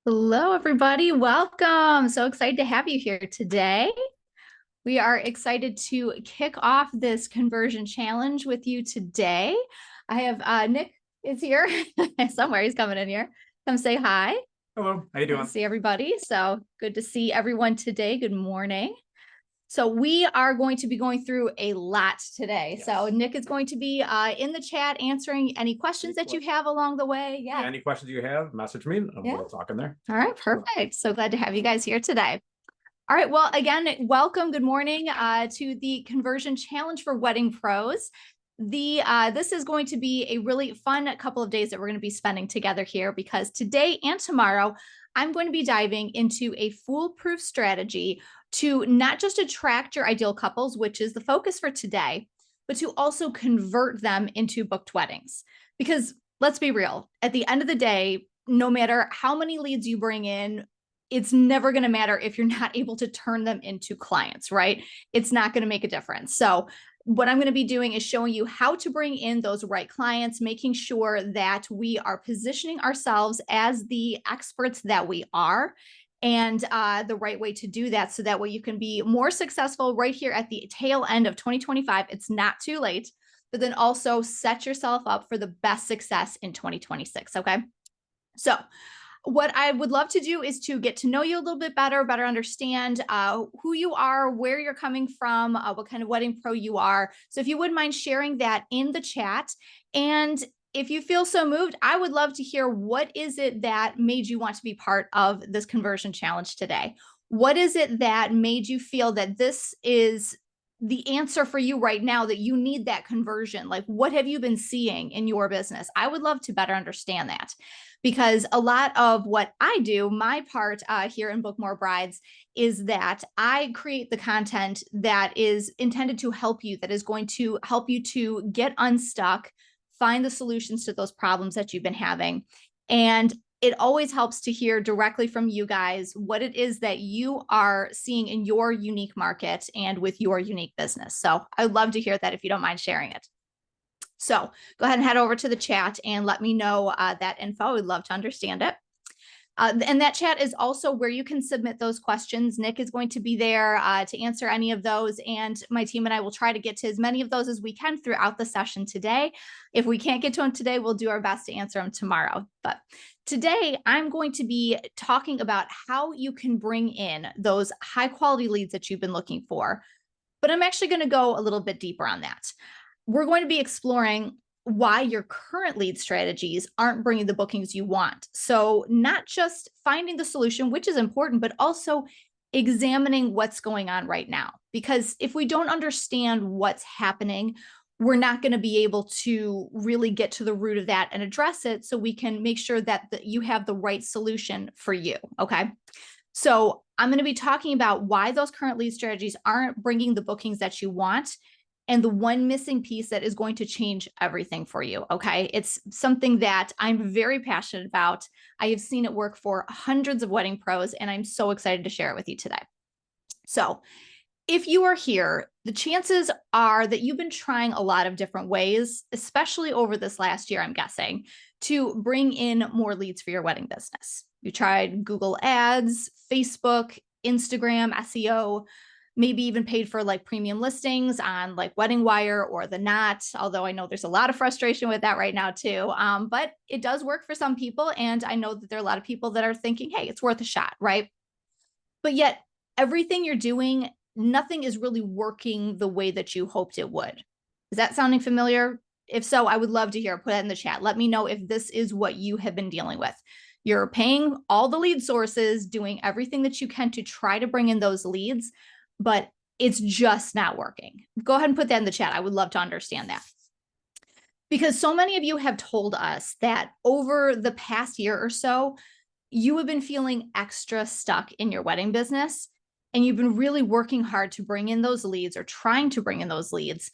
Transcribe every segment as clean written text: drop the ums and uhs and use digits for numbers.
Hello, everybody. Welcome. So excited to have you here today. We are excited to kick off this conversion challenge with you today. I have Nick is here somewhere. He's coming in here. Come say hi. Hello, how you Good doing? to see everybody. So good to see everyone today. Good morning. So we are going to be going through a lot today. Yes. So Nick is going to be in the chat answering any questions that you have along the way. Yeah, any questions you have, message me and we'll talk in there. All right, perfect. So glad to have you guys here today. All right, well, again, welcome, good morning to the Conversion Challenge for Wedding Pros. This is going to be a really fun couple of days that we're going to be spending together here, because today and tomorrow, I'm going to be diving into a foolproof strategy to not just attract your ideal couples, which is the focus for today, but to also convert them into booked weddings. Because let's be real, at the end of the day, no matter how many leads you bring in, it's never going to matter if you're not able to turn them into clients, right? It's not going to make a difference. So what I'm going to be doing is showing you how to bring in those right clients, making sure that we are positioning ourselves as the experts that we are, and the right way to do that, so that way you can be more successful right here at the tail end of 2025. It's not too late, but then also set yourself up for the best success in 2026. Okay. So what I would love to do is to get to know you a little bit better understand who you are, where you're coming from, what kind of wedding pro you are. So if you wouldn't mind sharing that in the chat. And if you feel so moved, I would love to hear, what is it that made you want to be part of this conversion challenge today? What is it that made you feel that this is the answer for you right now, that you need that conversion? Like, what have you been seeing in your business? I would love to better understand that, because a lot of what I do, my part here in Book More Brides, is that I create the content that is intended to help you, that is going to help you to get unstuck, find the solutions to those problems that you've been having. And it always helps to hear directly from you guys what it is that you are seeing in your unique market and with your unique business. So I'd love to hear that if you don't mind sharing it. So go ahead and head over to the chat and let me know that info. I would love to understand it. And that chat is also where you can submit those questions. Nick is going to be there to answer any of those. And my team and I will try to get to as many of those as we can throughout the session today. If we can't get to them today, we'll do our best to answer them tomorrow. But today, I'm going to be talking about how you can bring in those high quality leads that you've been looking for. But I'm actually going to go a little bit deeper on that. We're going to be exploring why your current lead strategies aren't bringing the bookings you want. So not just finding the solution, which is important, but also examining what's going on right now. Because if we don't understand what's happening, we're not going to be able to really get to the root of that and address it, so we can make sure that you have the right solution for you. Okay. So I'm going to be talking about why those current lead strategies aren't bringing the bookings that you want, and the one missing piece that is going to change everything for you. Okay. It's something that I'm very passionate about. I have seen it work for hundreds of wedding pros, and I'm so excited to share it with you today. So if you are here, the chances are that you've been trying a lot of different ways, especially over this last year, I'm guessing, to bring in more leads for your wedding business. You tried Google Ads, Facebook, Instagram, SEO, maybe even paid for like premium listings on like Wedding Wire or The Knot, although I know there's a lot of frustration with that right now too. But it does work for some people. And I know that there are a lot of people that are thinking, hey, it's worth a shot, right? But yet everything you're doing, nothing is really working the way that you hoped it would. Is that sounding familiar? If so, I would love to hear. Put that in the chat. Let me know if this is what you have been dealing with. You're paying all the lead sources, doing everything that you can to try to bring in those leads, but it's just not working. Go ahead and put that in the chat. I would love to understand that. Because so many of you have told us that over the past year or so, you have been feeling extra stuck in your wedding business, and you've been really working hard to bring in those leads, or trying to bring in those leads.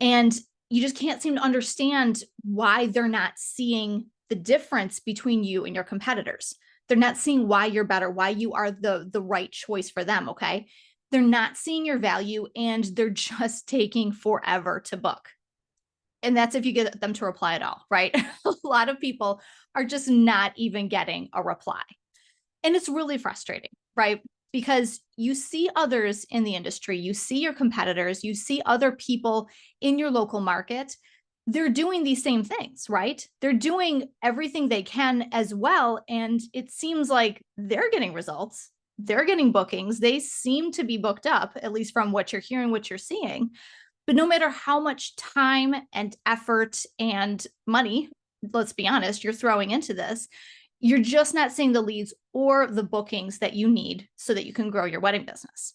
And you just can't seem to understand why they're not seeing the difference between you and your competitors. They're not seeing why you're better, why you are the right choice for them. Okay. They're not seeing your value, and they're just taking forever to book. And that's if you get them to reply at all, right? A lot of people are just not even getting a reply. And it's really frustrating, right? Because you see others in the industry, you see your competitors, you see other people in your local market. They're doing these same things, right? They're doing everything they can as well. And it seems like they're getting results. They're getting bookings. They seem to be booked up, at least from what you're hearing, what you're seeing. But no matter how much time and effort and money, let's be honest, you're throwing into this, you're just not seeing the leads or the bookings that you need so that you can grow your wedding business.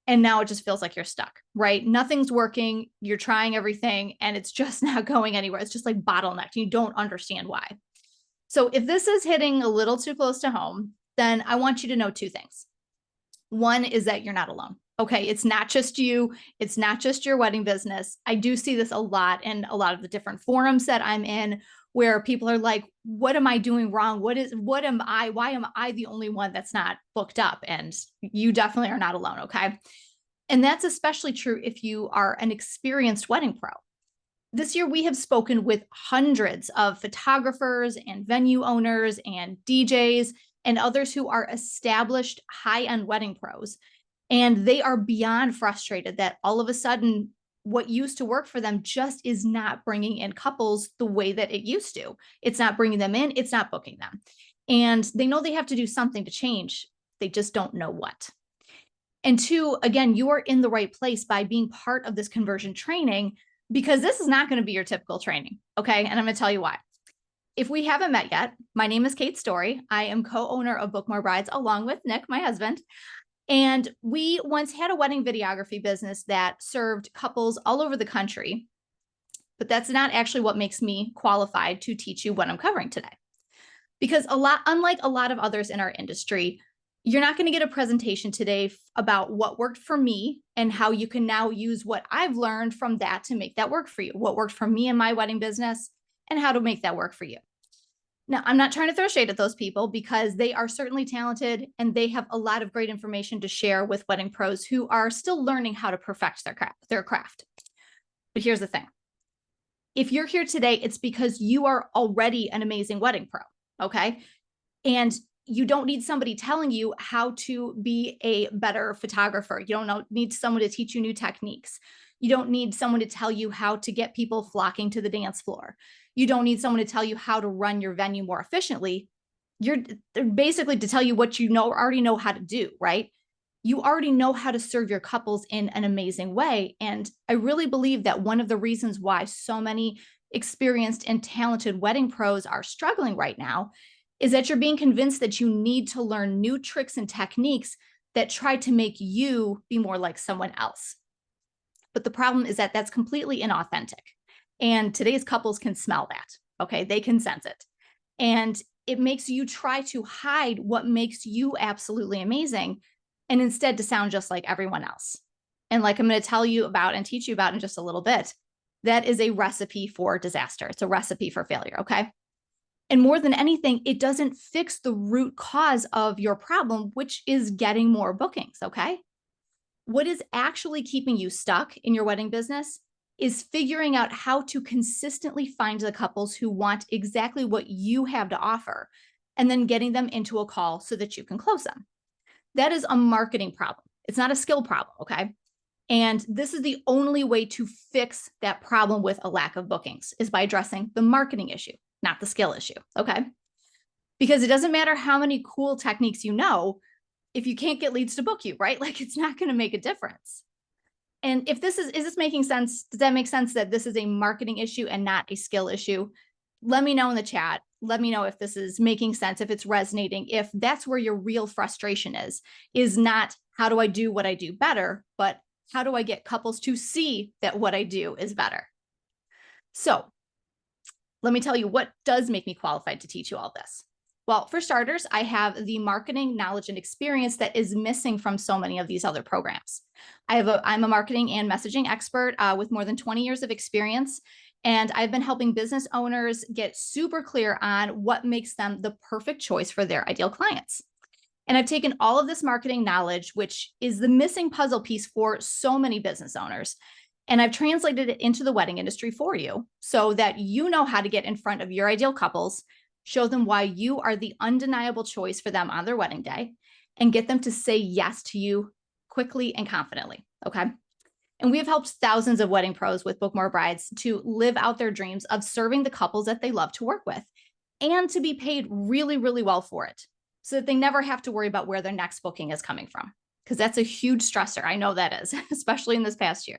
And now it just feels like you're stuck, right? Nothing's working. You're trying everything and it's just not going anywhere. It's just like bottlenecked. You don't understand why. So if this is hitting a little too close to home, then I want you to know two things. One is that you're not alone. Okay. It's not just you. It's not just your wedding business. I do see this a lot in a lot of the different forums that I'm in where people are like, what am I doing wrong? Why am I the only one that's not booked up? And you definitely are not alone. Okay. And that's especially true if you are an experienced wedding pro. This year, we have spoken with hundreds of photographers and venue owners and DJs and others who are established high-end wedding pros. And they are beyond frustrated that all of a sudden, what used to work for them just is not bringing in couples the way that it used to. It's not bringing them in. It's not booking them. And they know they have to do something to change. They just don't know what. And two, again, you are in the right place by being part of this conversion training because this is not going to be your typical training. Okay. And I'm going to tell you why. If we haven't met yet, my name is Kate Story. I am co-owner of Book More Brides along with Nick, my husband. And we once had a wedding videography business that served couples all over the country, but that's not actually what makes me qualified to teach you what I'm covering today. Because unlike a lot of others in our industry, you're not going to get a presentation today about what worked for me and how you can now use what I've learned from that to make that work for you, what worked for me in my wedding business and how to make that work for you. Now, I'm not trying to throw shade at those people because they are certainly talented and they have a lot of great information to share with wedding pros who are still learning how to perfect their craft. But here's the thing. If you're here today, it's because you are already an amazing wedding pro, okay? And you don't need somebody telling you how to be a better photographer. You don't need someone to teach you new techniques. You don't need someone to tell you how to get people flocking to the dance floor. You don't need someone to tell you how to run your venue more efficiently. They're basically to tell you what you already know how to do, right? You already know how to serve your couples in an amazing way. And I really believe that one of the reasons why so many experienced and talented wedding pros are struggling right now is that you're being convinced that you need to learn new tricks and techniques that try to make you be more like someone else. But the problem is that that's completely inauthentic. And today's couples can smell that, okay? They can sense it. And it makes you try to hide what makes you absolutely amazing and instead to sound just like everyone else. And like I'm going to tell you about and teach you about in just a little bit, that is a recipe for disaster. It's a recipe for failure, okay? And more than anything, it doesn't fix the root cause of your problem, which is getting more bookings, okay? What is actually keeping you stuck in your wedding business is figuring out how to consistently find the couples who want exactly what you have to offer and then getting them into a call so that you can close them. That is a marketing problem. It's not a skill problem, okay? And this is the only way to fix that problem with a lack of bookings is by addressing the marketing issue, not the skill issue, okay? Because it doesn't matter how many cool techniques you know, if you can't get leads to book you, right? Like it's not going to make a difference. And if is this making sense? Does that make sense that this is a marketing issue and not a skill issue? Let me know in the chat. Let me know if this is making sense, if it's resonating, if that's where your real frustration is not how do I do what I do better, but how do I get couples to see that what I do is better? So let me tell you what does make me qualified to teach you all this. Well, for starters, I have the marketing knowledge and experience that is missing from so many of these other programs. I'm a marketing and messaging expert with more than 20 years of experience, and I've been helping business owners get super clear on what makes them the perfect choice for their ideal clients. And I've taken all of this marketing knowledge, which is the missing puzzle piece for so many business owners, and I've translated it into the wedding industry for you so that you know how to get in front of your ideal couples, show them why you are the undeniable choice for them on their wedding day, and get them to say yes to you quickly and confidently, okay? And we have helped thousands of wedding pros with Book More Brides to live out their dreams of serving the couples that they love to work with, and to be paid really, really well for it, so that they never have to worry about where their next booking is coming from, because that's a huge stressor. I know that is, especially in this past year.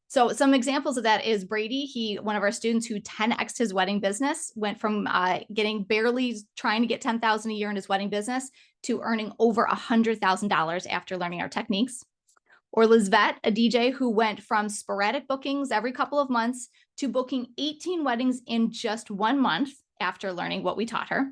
So some examples of that is Brady. One of our students who 10x'd his wedding business, went from getting barely trying to get $10,000 a year in his wedding business to earning over $100,000 after learning our techniques. Or Lizette, a DJ who went from sporadic bookings every couple of months to booking 18 weddings in just 1 month after learning what we taught her.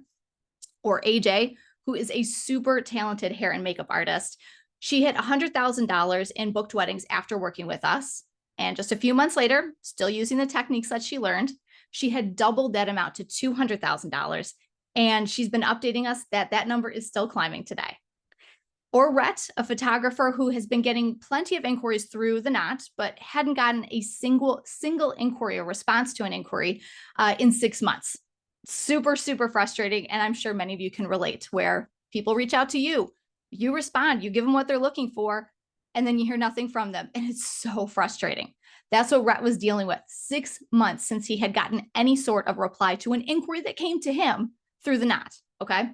Or AJ, who is a super talented hair and makeup artist. She hit $100,000 in booked weddings after working with us. And just a few months later, still using the techniques that she learned, she had doubled that amount to $200,000. And she's been updating us that that number is still climbing today. Or Rhett, a photographer who has been getting plenty of inquiries through the Knot, but hadn't gotten a single inquiry or response to an inquiry in 6 months. Super, super frustrating. And I'm sure many of you can relate, where people reach out to you, you respond, you give them what they're looking for, and then you hear nothing from them. And it's so frustrating. That's what Rhett was dealing with. 6 months since he had gotten any sort of reply to an inquiry that came to him through the Knot, okay?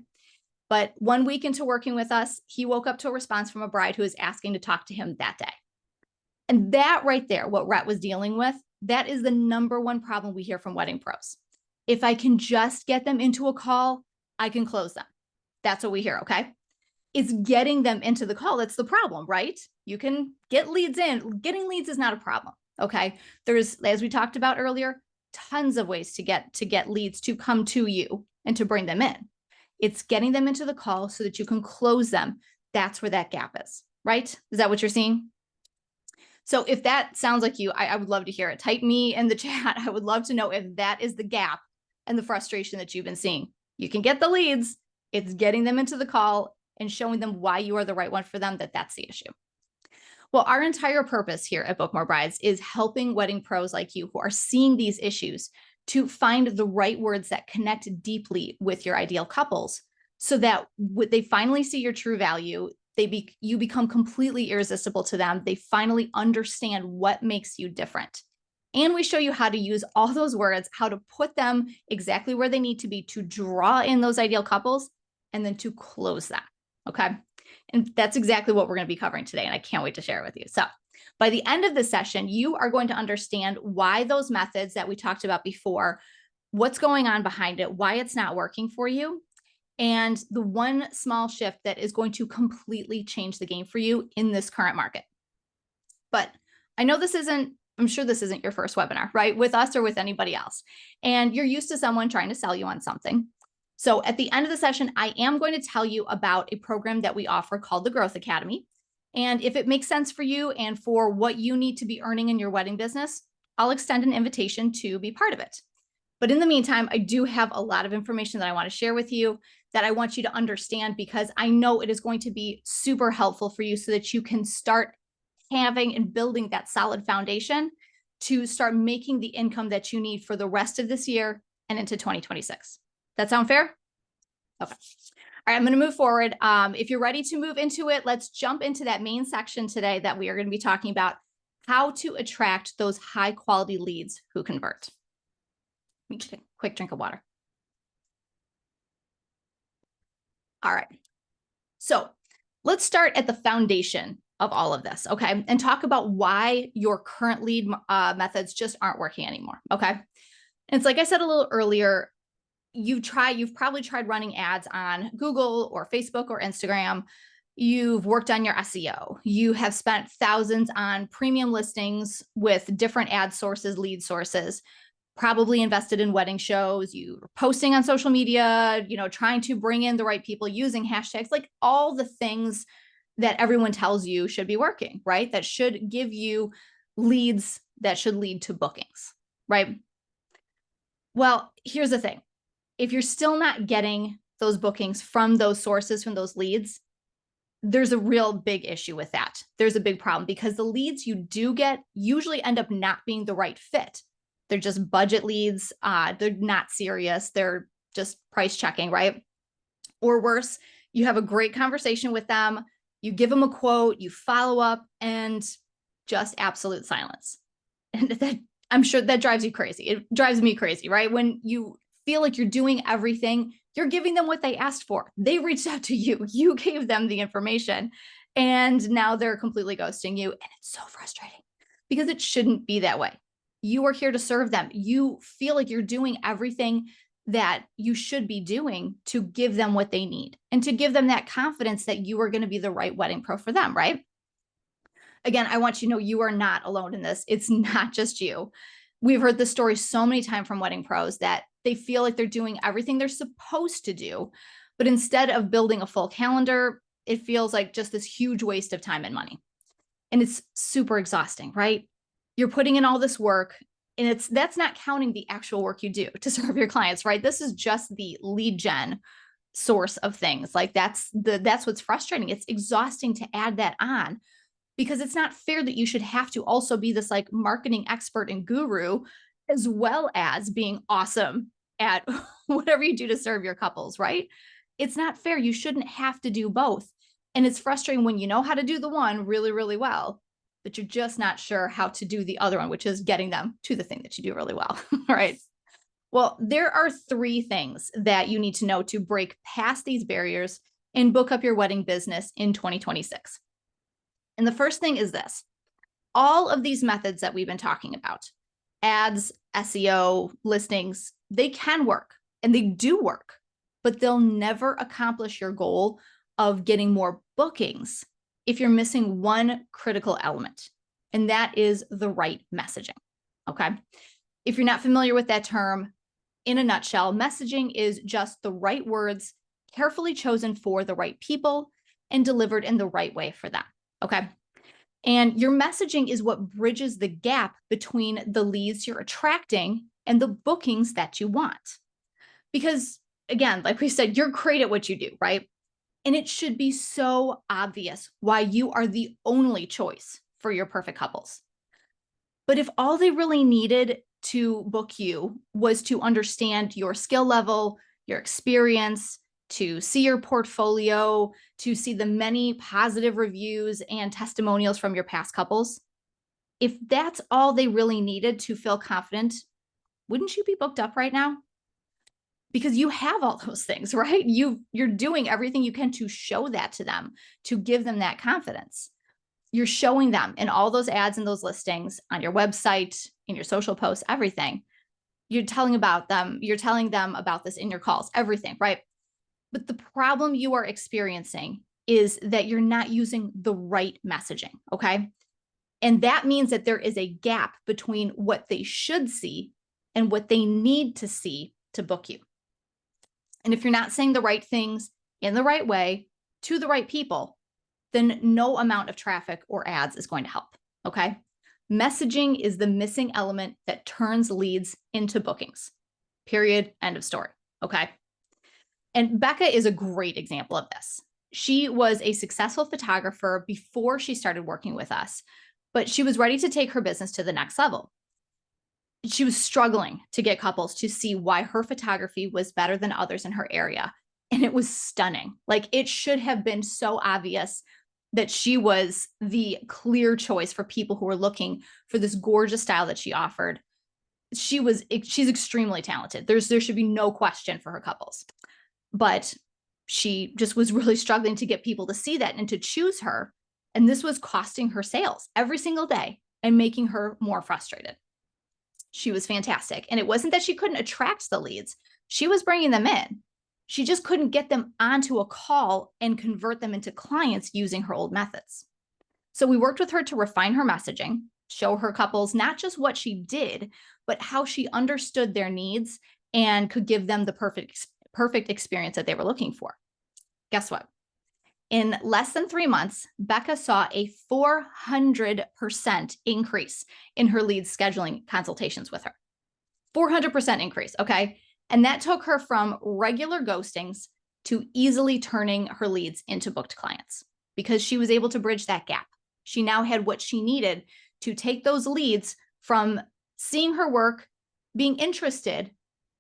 But 1 week into working with us, he woke up to a response from a bride who was asking to talk to him that day. And that right there, what Rhett was dealing with, that is the #1 problem we hear from wedding pros. If I can just get them into a call, I can close them. That's what we hear, okay? It's getting them into the call that's the problem, right? You can get leads in. Getting leads is not a problem, okay? There's, as we talked about earlier, tons of ways to get leads to come to you and to bring them in. It's getting them into the call so that you can close them. That's where that gap is, right? Is that what you're seeing? So if that sounds like you, I would love to hear it. Type me in the chat. I would love to know if that is the gap and the frustration that you've been seeing. You can get the leads. It's getting them into the call and showing them why you are the right one for them, that's the issue. Well, our entire purpose here at Book More Brides is helping wedding pros like you who are seeing these issues to find the right words that connect deeply with your ideal couples, so that they finally see your true value, you become completely irresistible to them. They finally understand what makes you different. And we show you how to use all those words, how to put them exactly where they need to be to draw in those ideal couples and then to close them, okay? And that's exactly what we're going to be covering today, and I can't wait to share it with you. So by the end of this session, you are going to understand why those methods that we talked about before, what's going on behind it, why it's not working for you, and the one small shift that is going to completely change the game for you in this current market. But I know I'm sure this isn't your first webinar, right? With us or with anybody else. And you're used to someone trying to sell you on something. So at the end of the session, I am going to tell you about a program that we offer called the Growth Academy. And if it makes sense for you and for what you need to be earning in your wedding business, I'll extend an invitation to be part of it. But in the meantime, I do have a lot of information that I want to share with you that I want you to understand, because I know it is going to be super helpful for you so that you can start having and building that solid foundation to start making the income that you need for the rest of this year and into 2026. That sound fair? Okay. All right, I'm going to move forward. If you're ready to move into it, let's jump into that main section today that we are going to be talking about how to attract those high quality leads who convert. Let me take a quick drink of water. All right. So let's start at the foundation of all of this, okay? And talk about why your current lead methods just aren't working anymore, okay? And it's like I said a little earlier, you've probably tried running ads on Google or Facebook or Instagram. You've worked on your SEO. You have spent thousands on premium listings with different ad sources, lead sources, probably invested in wedding shows. You're posting on social media, trying to bring in the right people using hashtags, like all the things that everyone tells you should be working, right? That should give you leads that should lead to bookings, right? Well, here's the thing. If you're still not getting those bookings from those sources, from those leads, there's a real big issue with that. There's a big problem, because the leads you do get usually end up not being the right fit. They're just budget leads. They're not serious. They're just price checking, right? Or worse, you have a great conversation with them, you give them a quote, you follow up, and just absolute silence. And that, I'm sure that drives you crazy. It drives me crazy, right? When you feel like you're doing everything, you're giving them what they asked for. They reached out to you, you gave them the information, and now they're completely ghosting you. And it's so frustrating because it shouldn't be that way. You are here to serve them. You feel like you're doing everything that you should be doing to give them what they need and to give them that confidence that you are going to be the right wedding pro for them, right? Again, I want you to know you are not alone in this. It's not just you. We've heard this story so many times from wedding pros that they feel like they're doing everything they're supposed to do, but instead of building a full calendar, it feels like just this huge waste of time and money. And it's super exhausting, right? You're putting in all this work, and that's not counting the actual work you do to serve your clients, right? This is just the lead gen source of things. Like that's what's frustrating. It's exhausting to add that on because it's not fair that you should have to also be this like marketing expert and guru as well as being awesome at whatever you do to serve your couples, right? It's not fair. You shouldn't have to do both. And it's frustrating when you know how to do the one really, really well, but you're just not sure how to do the other one, which is getting them to the thing that you do really well. All right. Well, there are 3 things that you need to know to break past these barriers and book up your wedding business in 2026. And the first thing is this: all of these methods that we've been talking about, ads, SEO, listings, they can work and they do work, but they'll never accomplish your goal of getting more bookings if you're missing one critical element, and that is the right messaging. Okay. If you're not familiar with that term, in a nutshell, messaging is just the right words carefully chosen for the right people and delivered in the right way for them. Okay. And your messaging is what bridges the gap between the leads you're attracting and the bookings that you want. Because again, like we said, you're great at what you do, right? And it should be so obvious why you are the only choice for your perfect couples. But if all they really needed to book you was to understand your skill level, your experience, to see your portfolio, to see the many positive reviews and testimonials from your past couples, if that's all they really needed to feel confident, wouldn't you be booked up right now? Because you have all those things, right? You're doing everything you can to show that to them, to give them that confidence. You're showing them in all those ads and those listings on your website, in your social posts, everything. You're telling them about this in your calls, everything, right? But the problem you are experiencing is that you're not using the right messaging, okay? And that means that there is a gap between what they should see and what they need to see to book you. And if you're not saying the right things in the right way to the right people, then no amount of traffic or ads is going to help, okay? Messaging is the missing element that turns leads into bookings, period, end of story, okay? And Becca is a great example of this. She was a successful photographer before she started working with us, but she was ready to take her business to the next level. She was struggling to get couples to see why her photography was better than others in her area. And it was stunning. Like, it should have been so obvious that she was the clear choice for people who were looking for this gorgeous style that she offered. She's extremely talented. There should be no question for her couples. But she just was really struggling to get people to see that and to choose her. And this was costing her sales every single day and making her more frustrated. She was fantastic. And it wasn't that she couldn't attract the leads. She was bringing them in. She just couldn't get them onto a call and convert them into clients using her old methods. So we worked with her to refine her messaging, show her couples not just what she did, but how she understood their needs and could give them the perfect experience that they were looking for. Guess what? In less than 3 months, Becca saw a 400% increase in her lead scheduling consultations with her. 400% increase, okay? And that took her from regular ghostings to easily turning her leads into booked clients because she was able to bridge that gap. She now had what she needed to take those leads from seeing her work, being interested,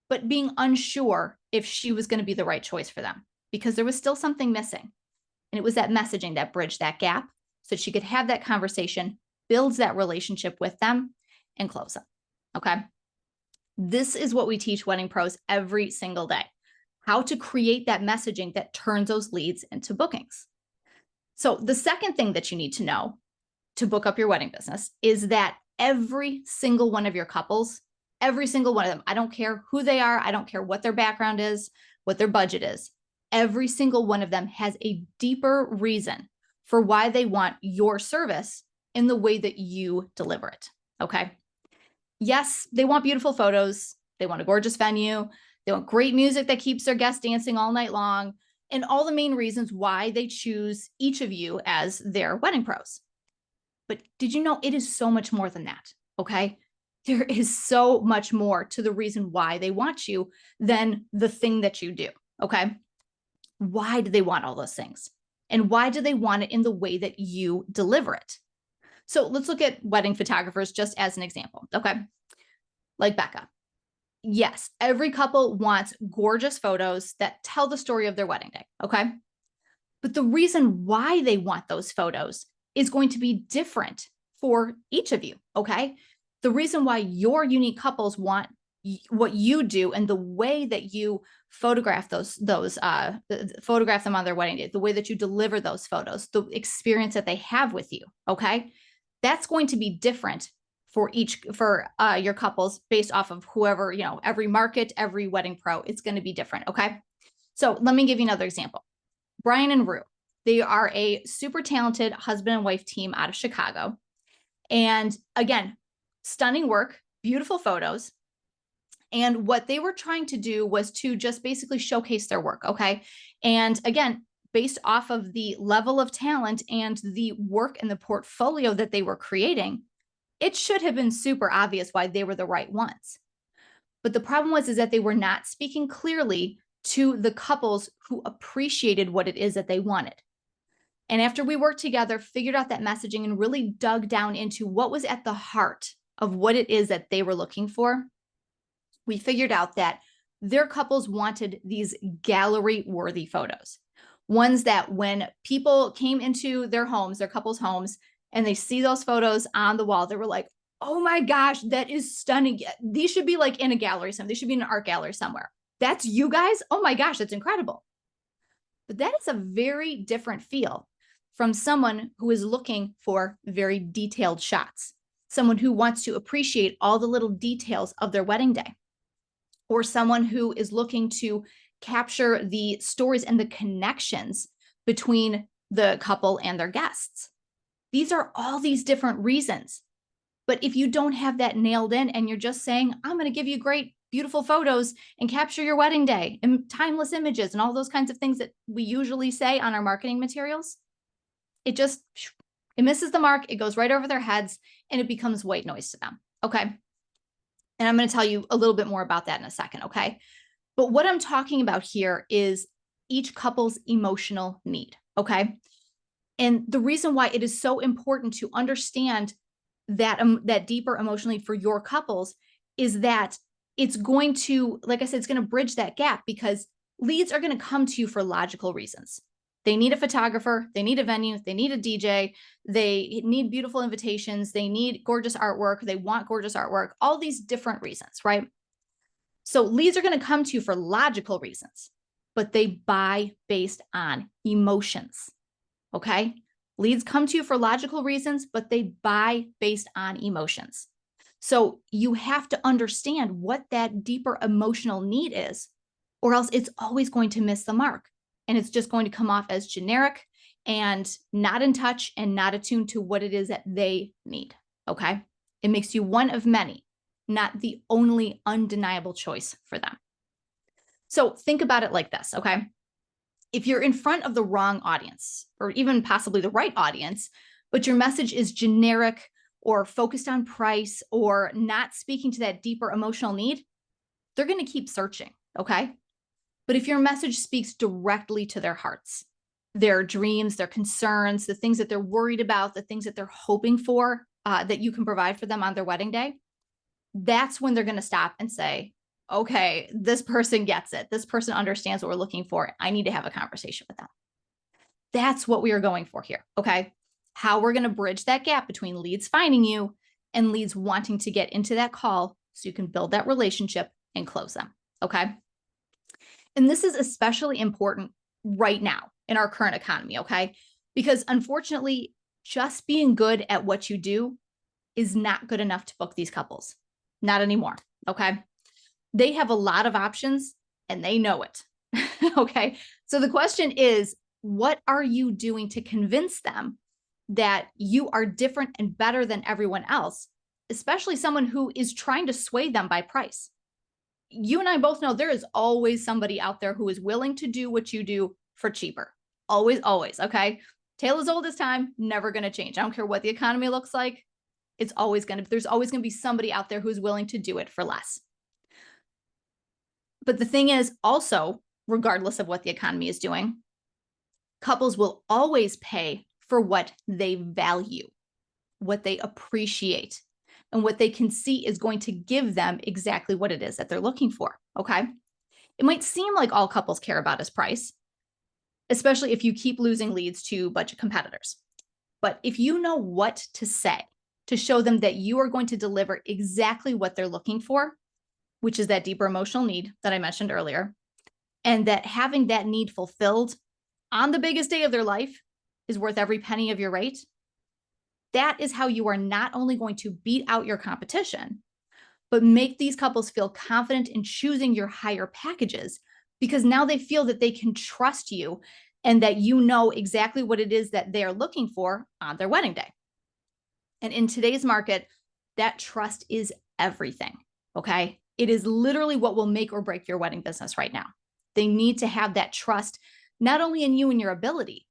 but being unsure if she was going to be the right choice for them because there was still something missing. And it was that messaging that bridged that gap so she could have that conversation, builds that relationship with them, and close them. Okay. This is what we teach wedding pros every single day, how to create that messaging that turns those leads into bookings. So the second thing that you need to know to book up your wedding business is that every single one of your couples, every single one of them, I don't care who they are, I don't care what their background is, what their budget is, every single one of them has a deeper reason for why they want your service in the way that you deliver it. Okay. Yes, they want beautiful photos. They want a gorgeous venue. They want great music that keeps their guests dancing all night long, and all the main reasons why they choose each of you as their wedding pros. But did you know it is so much more than that? Okay. There is so much more to the reason why they want you than the thing that you do. Okay. Why do they want all those things? And why do they want it in the way that you deliver it? So let's look at wedding photographers just as an example. Okay. Like Becca. Yes, every couple wants gorgeous photos that tell the story of their wedding day. Okay. But the reason why they want those photos is going to be different for each of you. Okay. The reason why your unique couples want what you do and the way that you photograph photograph them on their wedding day, the way that you deliver those photos, the experience that they have with you. Okay. That's going to be different for your couples based off of whoever, every market, every wedding pro, it's going to be different. Okay. So let me give you another example. Brian and Rue, they are a super talented husband and wife team out of Chicago. And again, stunning work, beautiful photos. And what they were trying to do was to just basically showcase their work. Okay. And again, based off of the level of talent and the work and the portfolio that they were creating, it should have been super obvious why they were the right ones. But the problem is that they were not speaking clearly to the couples who appreciated what it is that they wanted. And after we worked together, figured out that messaging and really dug down into what was at the heart of what it is that they were looking for, we figured out that their couples wanted these gallery-worthy photos. Ones that when people came into their homes, their couples' homes, and they see those photos on the wall, they were like, oh my gosh, that is stunning. These should be like in a gallery somewhere. They should be in an art gallery somewhere. That's you guys? Oh my gosh, that's incredible. But that is a very different feel from someone who is looking for very detailed shots, someone who wants to appreciate all the little details of their wedding day, or someone who is looking to capture the stories and the connections between the couple and their guests. These are all these different reasons. But if you don't have that nailed in and you're just saying, I'm going to give you great, beautiful photos and capture your wedding day and timeless images and all those kinds of things that we usually say on our marketing materials, it misses the mark. It goes right over their heads and it becomes white noise to them. Okay. And I'm going to tell you a little bit more about that in a second. Okay. But what I'm talking about here is each couple's emotional need. Okay. And the reason why it is so important to understand that deeper emotional need for your couples is that it's going to, like I said, it's going to bridge that gap because leads are going to come to you for logical reasons. They need a photographer, they need a venue, they need a DJ, they need beautiful invitations, they need gorgeous artwork, they want gorgeous artwork, all these different reasons, right? So leads are going to come to you for logical reasons, but they buy based on emotions. Okay. Leads come to you for logical reasons, but they buy based on emotions. So you have to understand what that deeper emotional need is, or else it's always going to miss the mark. And it's just going to come off as generic and not in touch and not attuned to what it is that they need. Okay. It makes you one of many, not the only undeniable choice for them. So think about it like this. Okay. If you're in front of the wrong audience, or even possibly the right audience, but your message is generic or focused on price or not speaking to that deeper emotional need, they're going to keep searching, okay? But if your message speaks directly to their hearts, their dreams, their concerns, the things that they're worried about, the things that they're hoping for, that you can provide for them on their wedding day, that's when they're going to stop and say, okay, this person gets it. This person understands what we're looking for. I need to have a conversation with them. That's what we are going for here. Okay. How we're going to bridge that gap between leads finding you and leads wanting to get into that call so you can build that relationship and close them. Okay. And this is especially important right now in our current economy. Okay. Because unfortunately, just being good at what you do is not good enough to book these couples. Not anymore. Okay. They have a lot of options and they know it. Okay. So the question is, what are you doing to convince them that you are different and better than everyone else, especially someone who is trying to sway them by price? You and I both know there is always somebody out there who is willing to do what you do for cheaper. Always, always. Okay. Tale as old as time, never going to change. I don't care what the economy looks like. There's always going to be somebody out there who's willing to do it for less. But the thing is also, regardless of what the economy is doing, couples will always pay for what they value, what they appreciate, and what they can see is going to give them exactly what it is that they're looking for. Okay. It might seem like all couples care about is price, especially if you keep losing leads to budget competitors. But if you know what to say to show them that you are going to deliver exactly what they're looking for, which is that deeper emotional need that I mentioned earlier, and that having that need fulfilled on the biggest day of their life is worth every penny of your rate, that is how you are not only going to beat out your competition, but make these couples feel confident in choosing your higher packages because now they feel that they can trust you and that you know exactly what it is that they're looking for on their wedding day. And in today's market, that trust is everything. Okay. It is literally what will make or break your wedding business right now. They need to have that trust, not only in you and your ability,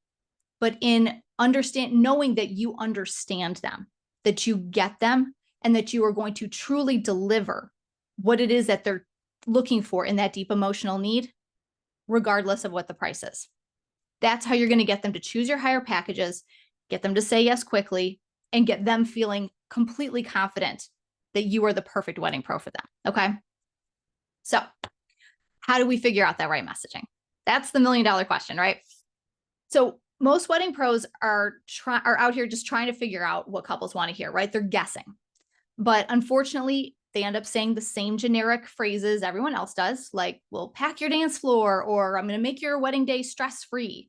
but in knowing that you understand them, that you get them, and that you are going to truly deliver what it is that they're looking for in that deep emotional need, regardless of what the price is. That's how you're going to get them to choose your higher packages, get them to say yes quickly, and get them feeling completely confident that you are the perfect wedding pro for them. Okay. So how do we figure out that right messaging? That's the $1 million question, right? So most wedding pros are out here just trying to figure out what couples want to hear, right? They're guessing. But unfortunately, they end up saying the same generic phrases everyone else does, like, we'll pack your dance floor, or I'm going to make your wedding day stress-free.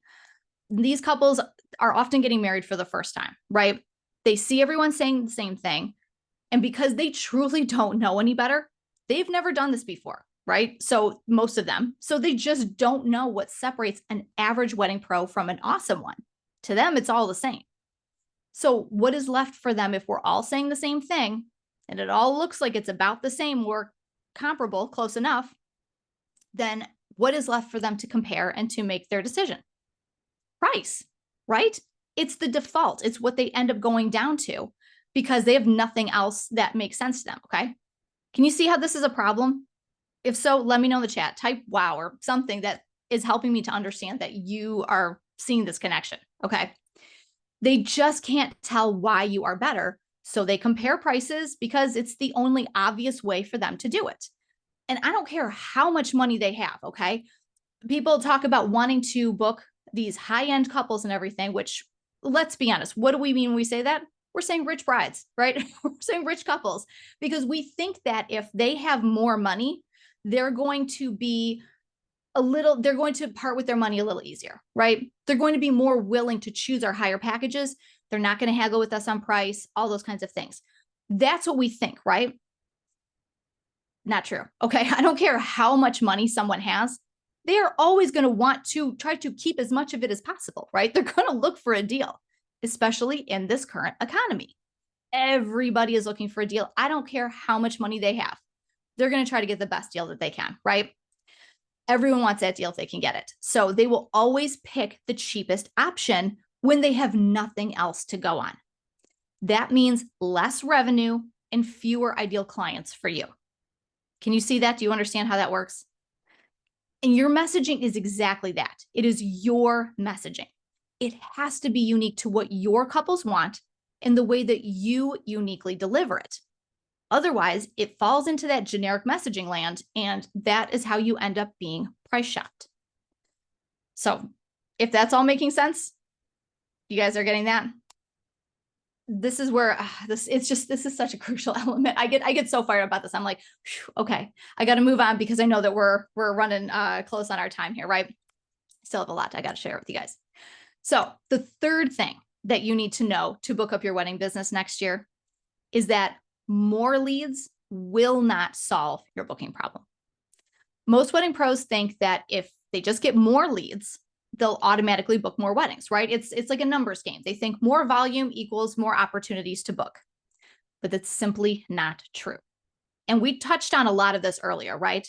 These couples are often getting married for the first time, right? They see everyone saying the same thing. And because they truly don't know any better, they've never done this before, right? So most of them, so they just don't know what separates an average wedding pro from an awesome one. To them, it's all the same. So what is left for them if we're all saying the same thing and it all looks like it's about the same or comparable, close enough, then what is left for them to compare and to make their decision? Price, right? It's the default. It's what they end up going down to because they have nothing else that makes sense to them. Okay. Can you see how this is a problem? If so, let me know in the chat. Type wow or something that is helping me to understand that you are seeing this connection. Okay. They just can't tell why you are better. So they compare prices because it's the only obvious way for them to do it. And I don't care how much money they have. Okay. People talk about wanting to book these high-end couples and everything, which, let's be honest, what do we mean when we say that? We're saying rich brides, right? We're saying rich couples because we think that if they have more money, they're going to part with their money a little easier, right? They're going to be more willing to choose our higher packages. They're not going to haggle with us on price, all those kinds of things. That's what we think, right? Not true. Okay. I don't care how much money someone has. They are always going to want to try to keep as much of it as possible, right? They're going to look for a deal, especially in this current economy. Everybody is looking for a deal. I don't care how much money they have. They're going to try to get the best deal that they can, right? Everyone wants that deal if they can get it. So they will always pick the cheapest option when they have nothing else to go on. That means less revenue and fewer ideal clients for you. Can you see that? Do you understand how that works? And your messaging is exactly that. It is your messaging. It has to be unique to what your couples want and the way that you uniquely deliver it. Otherwise, it falls into that generic messaging land, and that is how you end up being price shopped. So if that's all making sense, you guys are getting that? This is where this is such a crucial element. I get so fired about this. I'm like, okay, I got to move on because I know that we're running close on our time here, right? Still have a lot I got to share with you guys. So the third thing that you need to know to book up your wedding business next year is that more leads will not solve your booking problem. Most wedding pros think that if they just get more leads, they'll automatically book more weddings, right? It's like a numbers game. They think more volume equals more opportunities to book, but that's simply not true. And we touched on a lot of this earlier, right?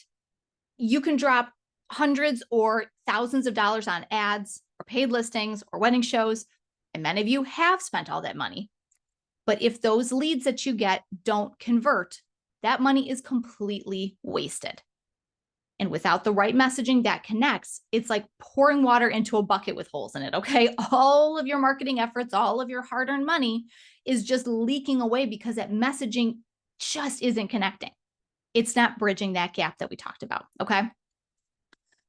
You can drop hundreds or thousands of dollars on ads or paid listings or wedding shows, and many of you have spent all that money. But if those leads that you get don't convert, that money is completely wasted. And without the right messaging that connects, it's like pouring water into a bucket with holes in it, okay? All of your marketing efforts, all of your hard-earned money is just leaking away because that messaging just isn't connecting. It's not bridging that gap that we talked about, okay?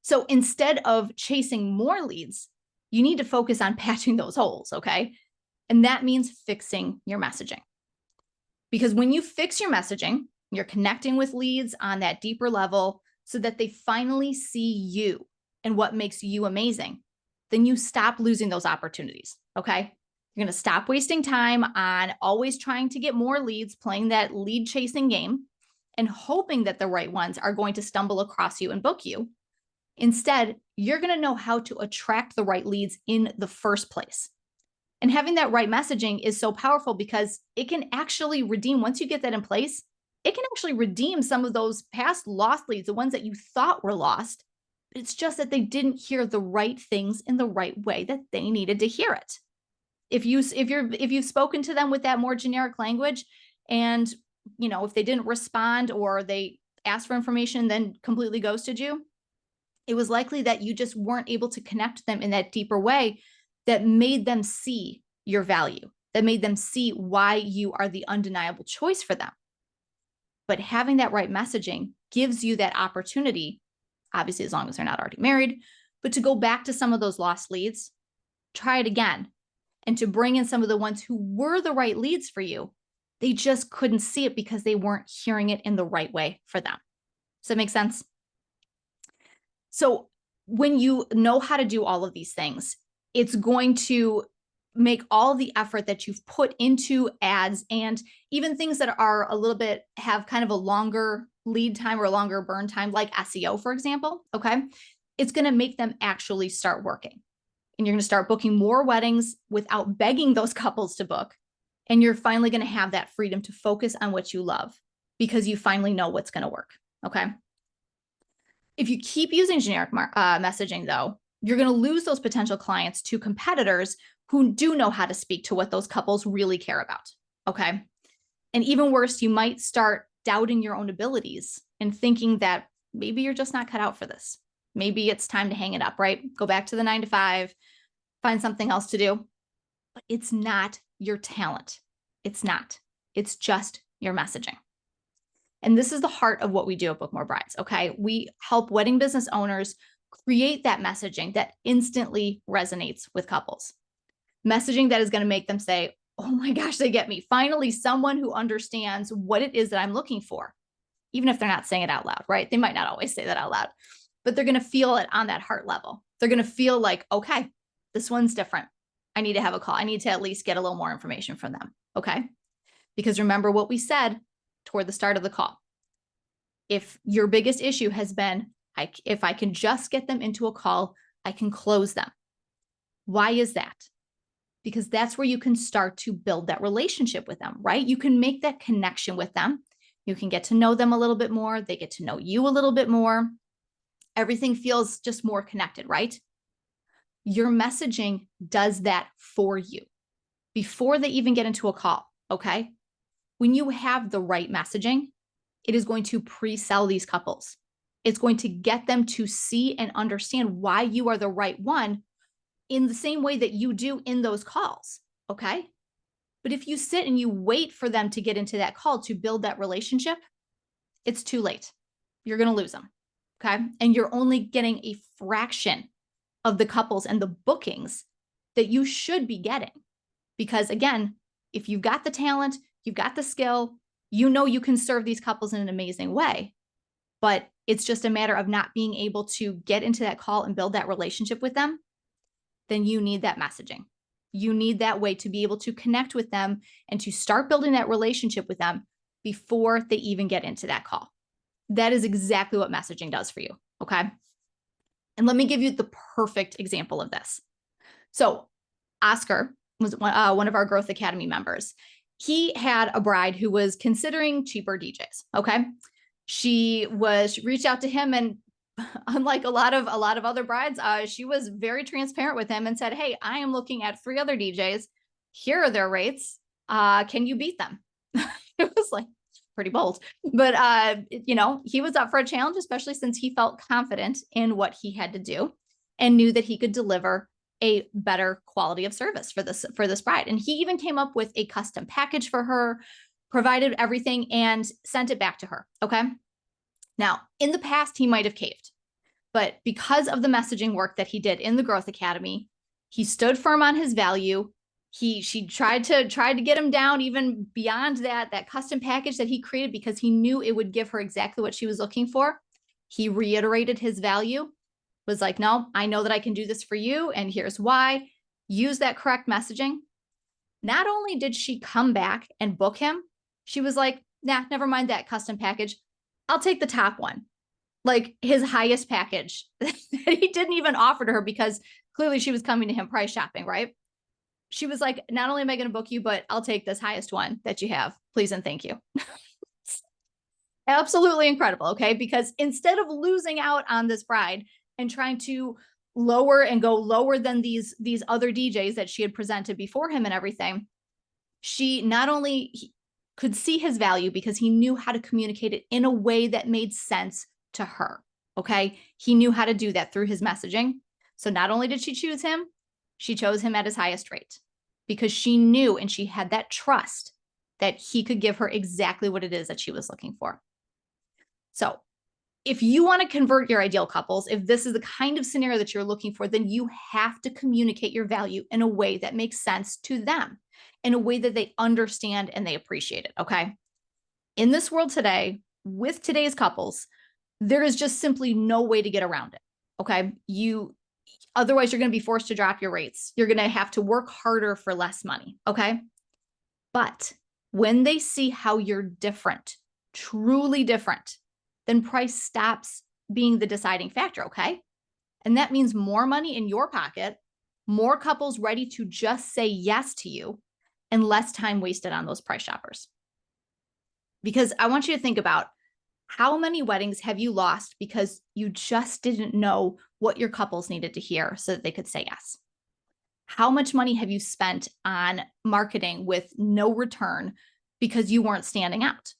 So instead of chasing more leads, you need to focus on patching those holes, okay? And that means fixing your messaging. Because when you fix your messaging, you're connecting with leads on that deeper level so that they finally see you and what makes you amazing, then you stop losing those opportunities, okay? You're gonna stop wasting time on always trying to get more leads, playing that lead chasing game, and hoping that the right ones are going to stumble across you and book you. Instead, you're gonna know how to attract the right leads in the first place. And having that right messaging is so powerful because it can actually redeem, once you get that in place, it can actually redeem some of those past lost leads, the ones that you thought were lost. It's just that they didn't hear the right things in the right way that they needed to hear it. If you've spoken to them with that more generic language, and if they didn't respond or they asked for information then completely ghosted you, it was likely that you just weren't able to connect them in that deeper way that made them see your value, that made them see why you are the undeniable choice for them. But having that right messaging gives you that opportunity, obviously, as long as they're not already married, but to go back to some of those lost leads, try it again, and to bring in some of the ones who were the right leads for you. They just couldn't see it because they weren't hearing it in the right way for them. Does that make sense? So when you know how to do all of these things, it's going to make all the effort that you've put into ads and even things that are a little bit, have kind of a longer lead time or a longer burn time, like SEO, for example, okay? It's gonna make them actually start working. And you're gonna start booking more weddings without begging those couples to book. And you're finally gonna have that freedom to focus on what you love because you finally know what's gonna work, okay? If you keep using generic messaging though, you're gonna lose those potential clients to competitors who do know how to speak to what those couples really care about, okay? And even worse, you might start doubting your own abilities and thinking that maybe you're just not cut out for this. Maybe it's time to hang it up, right? Go back to the 9 to 5, find something else to do. But it's not your talent. It's not. It's just your messaging. And this is the heart of what we do at Book More Brides, okay? We help wedding business owners create that messaging that instantly resonates with couples. Messaging that is going to make them say, oh my gosh, they get me. Finally, someone who understands what it is that I'm looking for, even if they're not saying it out loud, right? They might not always say that out loud, but they're going to feel it on that heart level. They're going to feel like, okay, this one's different. I need to have a call. I need to at least get a little more information from them, okay? Because remember what we said toward the start of the call. If your biggest issue has been, if I can just get them into a call, I can close them. Why is that? Because that's where you can start to build that relationship with them, right? You can make that connection with them. You can get to know them a little bit more. They get to know you a little bit more. Everything feels just more connected, right? Your messaging does that for you before they even get into a call, okay? When you have the right messaging, it is going to pre-sell these couples. It's going to get them to see and understand why you are the right one in the same way that you do in those calls, okay? But if you sit and you wait for them to get into that call to build that relationship, it's too late. You're going to lose them. Okay. And you're only getting a fraction of the couples and the bookings that you should be getting. Because again, if you've got the talent, you've got the skill, you know you can serve these couples in an amazing way. But it's just a matter of not being able to get into that call and build that relationship with them. Then you need that messaging. You need that way to be able to connect with them and to start building that relationship with them before they even get into that call. That is exactly what messaging does for you. Okay. And let me give you the perfect example of this. So Oscar was one of our Growth Academy members. He had a bride who was considering cheaper DJs. Okay. She reached out to him, and unlike a lot of other brides, she was very transparent with him and said, "Hey, I am looking at 3 other DJs. Here are their rates. Can you beat them?" It was like pretty bold, but he was up for a challenge, especially since he felt confident in what he had to do and knew that he could deliver a better quality of service for this bride. And he even came up with a custom package for her, provided everything, and sent it back to her. Okay. Now, in the past, he might have caved, but because of the messaging work that he did in the Growth Academy, he stood firm on his value. She tried to get him down even beyond that custom package that he created, because he knew it would give her exactly what she was looking for. He reiterated his value, was like, "No, I know that I can do this for you, and here's why." Use that correct messaging. Not only did she come back and book him, she was like, "Nah, never mind that custom package. I'll take the top one." Like his highest package that he didn't even offer to her, because clearly she was coming to him price shopping, right? She was like, "Not only am I going to book you, but I'll take this highest one that you have. Please and thank you." Absolutely incredible. Okay. Because instead of losing out on this bride and trying to lower and go lower than these other DJs that she had presented before him and everything, she not only could see his value, because he knew how to communicate it in a way that made sense to her. Okay. He knew how to do that through his messaging. So not only did she choose him, she chose him at his highest rate, because she knew and she had that trust that he could give her exactly what it is that she was looking for. So if you want to convert your ideal couples, if this is the kind of scenario that you're looking for, then you have to communicate your value in a way that makes sense to them, in a way that they understand and they appreciate it. Okay. In this world today, with today's couples, there is just simply no way to get around it. Okay. Otherwise, you're going to be forced to drop your rates. You're going to have to work harder for less money. Okay. But when they see how you're different, truly different, then price stops being the deciding factor. Okay. And that means more money in your pocket, more couples ready to just say yes to you, and less time wasted on those price shoppers. Because I want you to think about, how many weddings have you lost because you just didn't know what your couples needed to hear so that they could say yes? How much money have you spent on marketing with no return because you weren't standing out?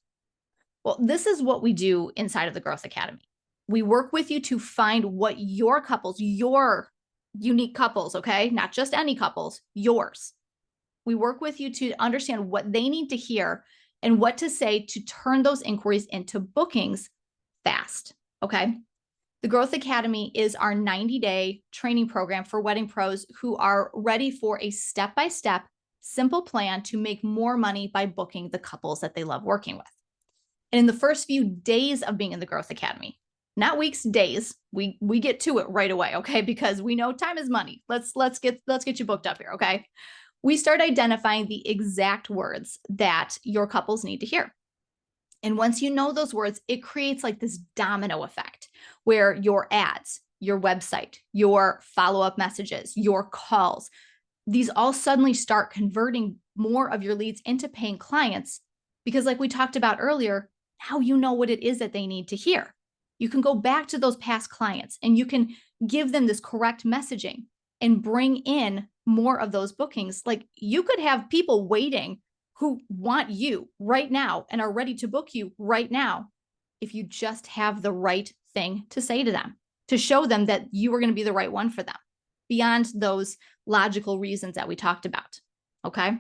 Well, this is what we do inside of the Growth Academy. We work with you to find what your couples, your unique couples, okay? Not just any couples, yours. We work with you to understand what they need to hear and what to say to turn those inquiries into bookings fast. Okay. The Growth Academy is our 90-day training program for wedding pros who are ready for a step-by-step, simple plan to make more money by booking the couples that they love working with. And in the first few days of being in the Growth Academy, not weeks, days, we get to it right away. Okay. Because we know time is money. Let's get you booked up here. Okay. We start identifying the exact words that your couples need to hear. And once you know those words, it creates like this domino effect where your ads, your website, your follow-up messages, your calls, these all suddenly start converting more of your leads into paying clients, because like we talked about earlier, now you know what it is that they need to hear. You can go back to those past clients and you can give them this correct messaging and bring in more of those bookings. Like you could have people waiting who want you right now and are ready to book you right now, if you just have the right thing to say to them, to show them that you are going to be the right one for them, beyond those logical reasons that we talked about. Okay.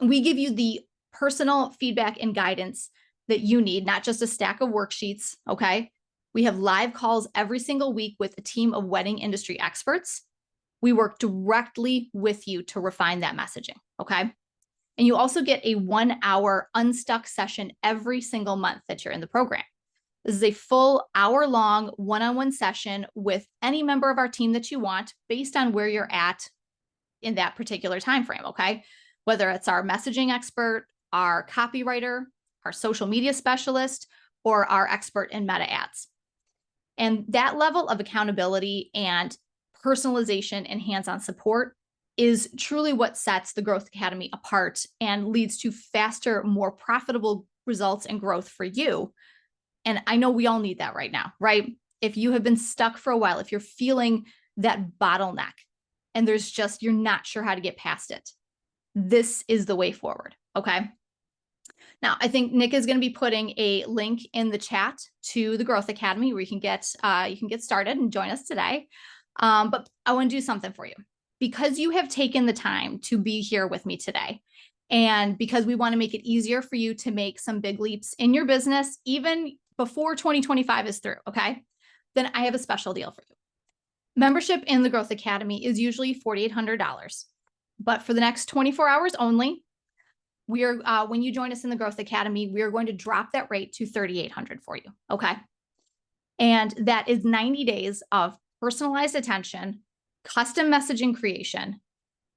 We give you the personal feedback and guidance that you need, not just a stack of worksheets, okay? We have live calls every single week with a team of wedding industry experts. We work directly with you to refine that messaging, okay? And you also get a 1-hour unstuck session every single month that you're in the program. This is a full hour-long one-on-one session with any member of our team that you want based on where you're at in that particular time frame, okay? Whether it's our messaging expert, our copywriter, our social media specialist, or our expert in meta ads. And that level of accountability and personalization and hands-on support is truly what sets the Growth Academy apart and leads to faster, more profitable results and growth for you. And I know we all need that right now, right? If you have been stuck for a while, if you're feeling that bottleneck and you're not sure how to get past it, this is the way forward, okay? Now, I think Nick is going to be putting a link in the chat to the Growth Academy where you can get started and join us today. But I want to do something for you because you have taken the time to be here with me today. And because we want to make it easier for you to make some big leaps in your business, even before 2025 is through, okay? Then I have a special deal for you. Membership in the Growth Academy is usually $4,800, but for the next 24 hours only, when you join us in the Growth Academy, we are going to drop that rate to $3,800 for you, okay? And that is 90 days of personalized attention, custom messaging creation,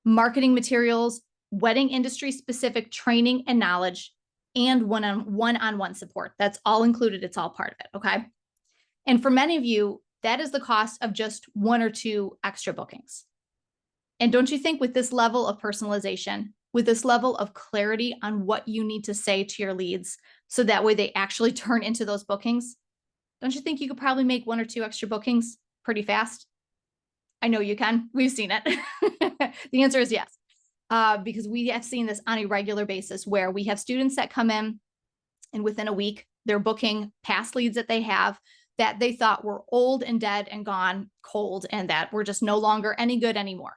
marketing materials, wedding industry specific training and knowledge, and one-on-one support. That's all included. It's all part of it, okay? And for many of you, that is the cost of just 1 or 2 extra bookings. And don't you think with this level of personalization, with this level of clarity on what you need to say to your leads, so that way they actually turn into those bookings, don't you think you could probably make 1 or 2 extra bookings pretty fast? I know you can. We've seen it. The answer is yes, because we have seen this on a regular basis where we have students that come in and within a week, they're booking past leads that they have that they thought were old and dead and gone cold and that were just no longer any good anymore.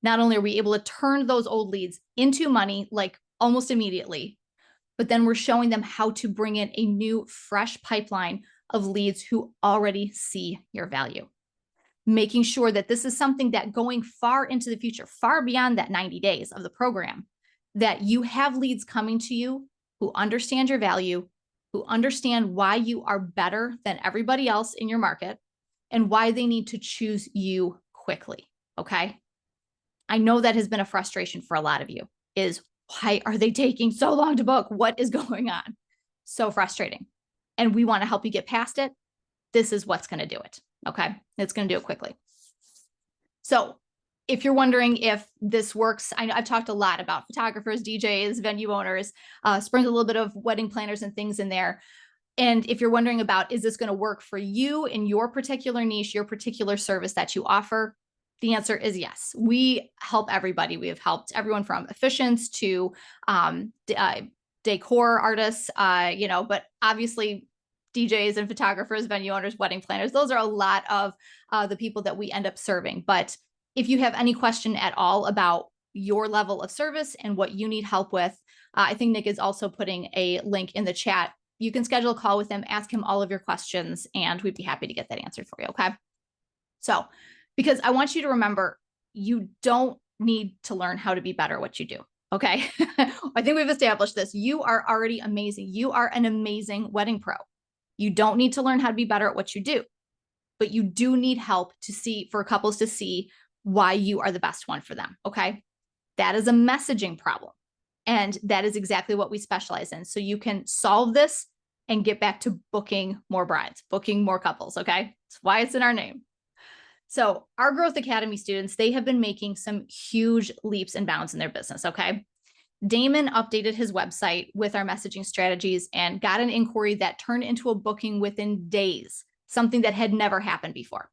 Not only are we able to turn those old leads into money like almost immediately, but then we're showing them how to bring in a new, fresh pipeline of leads who already see your value. Making sure that this is something that going far into the future, far beyond that 90 days of the program, that you have leads coming to you who understand your value, who understand why you are better than everybody else in your market, and why they need to choose you quickly, okay? I know that has been a frustration for a lot of you, is why are they taking so long to book? What is going on? So frustrating. And we want to help you get past it. This is what's going to do it, okay? It's going to do it quickly. So if you're wondering if this works, I've talked a lot about photographers, DJs, venue owners, sprinkle a little bit of wedding planners and things in there. And if you're wondering about, is this going to work for you in your particular niche, your particular service that you offer? The answer is yes. We help everybody. We have helped everyone from officiants to decor artists, but obviously DJs and photographers, venue owners, wedding planners, those are a lot of the people that we end up serving. But if you have any question at all about your level of service and what you need help with, I think Nick is also putting a link in the chat. You can schedule a call with him, ask him all of your questions, and we'd be happy to get that answered for you, okay? So, because I want you to remember, you don't need to learn how to be better at what you do, okay? I think we've established this. You are already amazing. You are an amazing wedding pro. You don't need to learn how to be better at what you do, but you do need help for couples to see why you are the best one for them, okay? That is a messaging problem. And that is exactly what we specialize in. So you can solve this and get back to booking more brides, booking more couples, okay? That's why it's in our name. So our Growth Academy students, they have been making some huge leaps and bounds in their business, okay? Damon updated his website with our messaging strategies and got an inquiry that turned into a booking within days, something that had never happened before.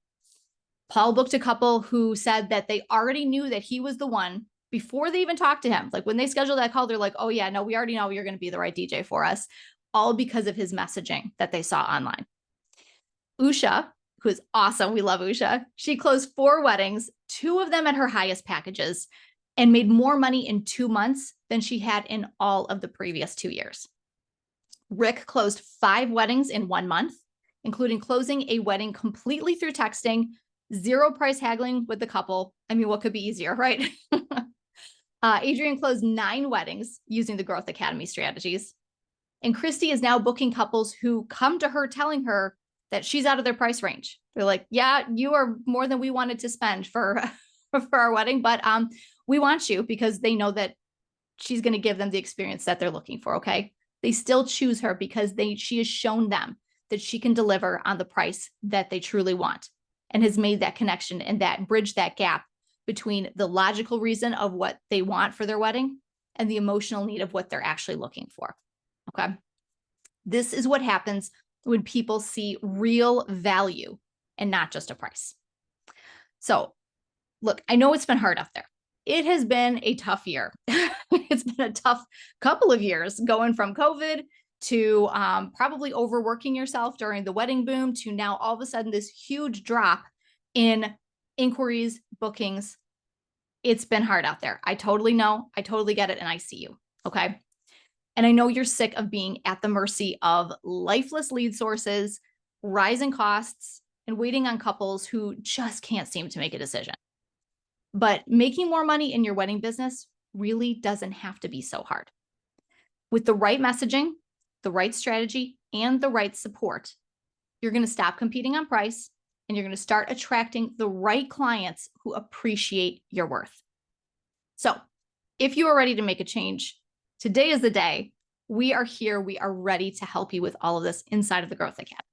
Paul booked a couple who said that they already knew that he was the one before they even talked to him. Like when they scheduled that call, they're like, oh yeah, no, we already know you're going to be the right DJ for us, all because of his messaging that they saw online. Usha, who is awesome, we love Usha, she closed 4 weddings, 2 of them at her highest packages, and made more money in 2 months than she had in all of the previous 2 years. Rick closed 5 weddings in 1 month, including closing a wedding completely through texting, 0 price haggling with the couple. I mean, what could be easier, right? Adrienne closed 9 weddings using the Growth Academy strategies. And Christy is now booking couples who come to her telling her that she's out of their price range. They're like, yeah, you are more than we wanted to spend for our wedding, but we want you, because they know that she's going to give them the experience that they're looking for. Okay. They still choose her because she has shown them that she can deliver on the price that they truly want, and has made that connection and that bridge that gap between the logical reason of what they want for their wedding and the emotional need of what they're actually looking for. Okay. This is what happens when people see real value and not just a price. So look, I know it's been hard out there. It has been a tough year. It's been a tough couple of years, going from COVID to probably overworking yourself during the wedding boom to now all of a sudden this huge drop in inquiries, bookings. It's been hard out there. I totally know. I totally get it. And I see you. Okay. And I know you're sick of being at the mercy of lifeless lead sources, rising costs, and waiting on couples who just can't seem to make a decision. But making more money in your wedding business really doesn't have to be so hard. With the right messaging, the right strategy, and the right support, you're going to stop competing on price, and you're going to start attracting the right clients who appreciate your worth. So if you are ready to make a change, today is the day. We are here. We are ready to help you with all of this inside of the Growth Academy.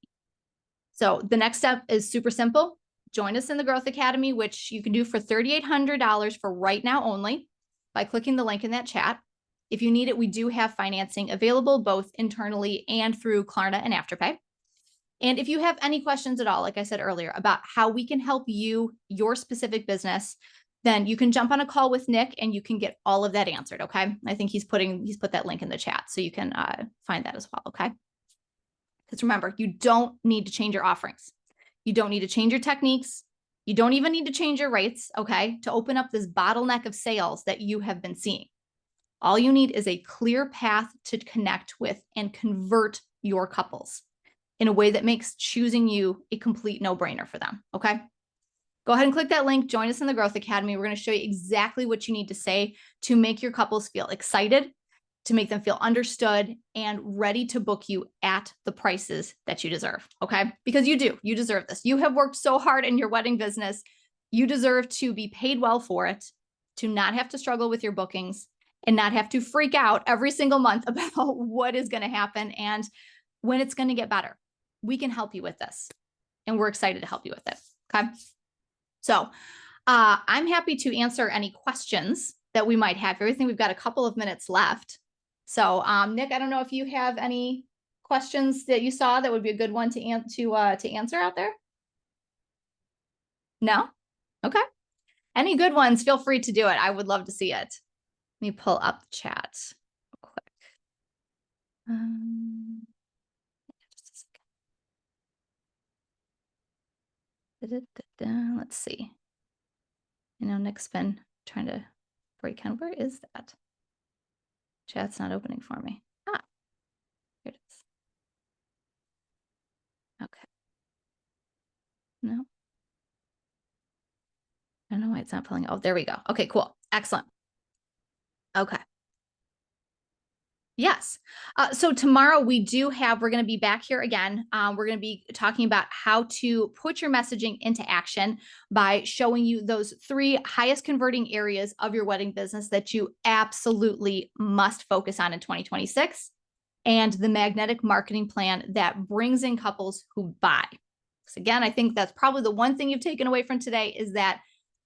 So the next step is super simple. Join us in the Growth Academy, which you can do for $3,800 for right now only by clicking the link in that chat. If you need it, we do have financing available both internally and through Klarna and Afterpay. And if you have any questions at all, like I said earlier, about how we can help you, your specific business, then you can jump on a call with Nick and you can get all of that answered. Okay. I think he's put that link in the chat, so you can find that as well. Okay. Because remember, you don't need to change your offerings. You don't need to change your techniques. You don't even need to change your rates, okay, to open up this bottleneck of sales that you have been seeing. All you need is a clear path to connect with and convert your couples in a way that makes choosing you a complete no-brainer for them, okay? Go ahead and click that link. Join us in the Growth Academy. We're going to show you exactly what you need to say to make your couples feel excited, to make them feel understood and ready to book you at the prices that you deserve. Okay. Because you deserve this. You have worked so hard in your wedding business. You deserve to be paid well for it, to not have to struggle with your bookings and not have to freak out every single month about what is going to happen and when it's going to get better. We can help you with this, and we're excited to help you with it. Okay. So I'm happy to answer any questions that we might have. Everything, we've got a couple of minutes left. So, Nick, I don't know if you have any questions that you saw that would be a good one to answer out there. No? Okay. Any good ones, feel free to do it. I would love to see it. Let me pull up the chat real quick. Just a second. Let's see. I know Nick's been trying to break in. Where is that? Chat's not opening for me. Here it is. Okay. No. I don't know why it's not pulling. Oh, there we go. Okay, cool. Excellent. Okay. Yes. So tomorrow we're going to be back here again. We're going to be talking about how to put your messaging into action by showing you those 3 highest converting areas of your wedding business that you absolutely must focus on in 2026, and the magnetic marketing plan that brings in couples who buy. So again, I think that's probably the one thing you've taken away from today, is that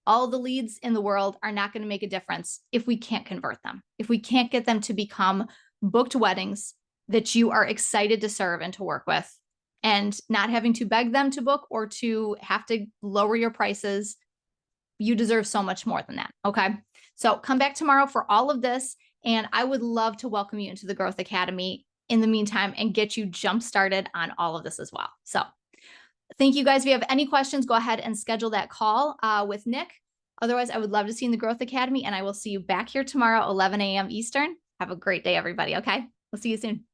all the leads in the world are not going to make a difference if we can't convert them, if we can't get them to become booked weddings that you are excited to serve and to work with, and not having to beg them to book or to have to lower your prices. You deserve so much more than that. Okay. So come back tomorrow for all of this. And I would love to welcome you into the Growth Academy in the meantime and get you jump started on all of this as well. So thank you guys. If you have any questions, go ahead and schedule that call with Nick. Otherwise, I would love to see you in the Growth Academy, and I will see you back here tomorrow, 11 a.m. Eastern. Have a great day, everybody. Okay. We'll see you soon.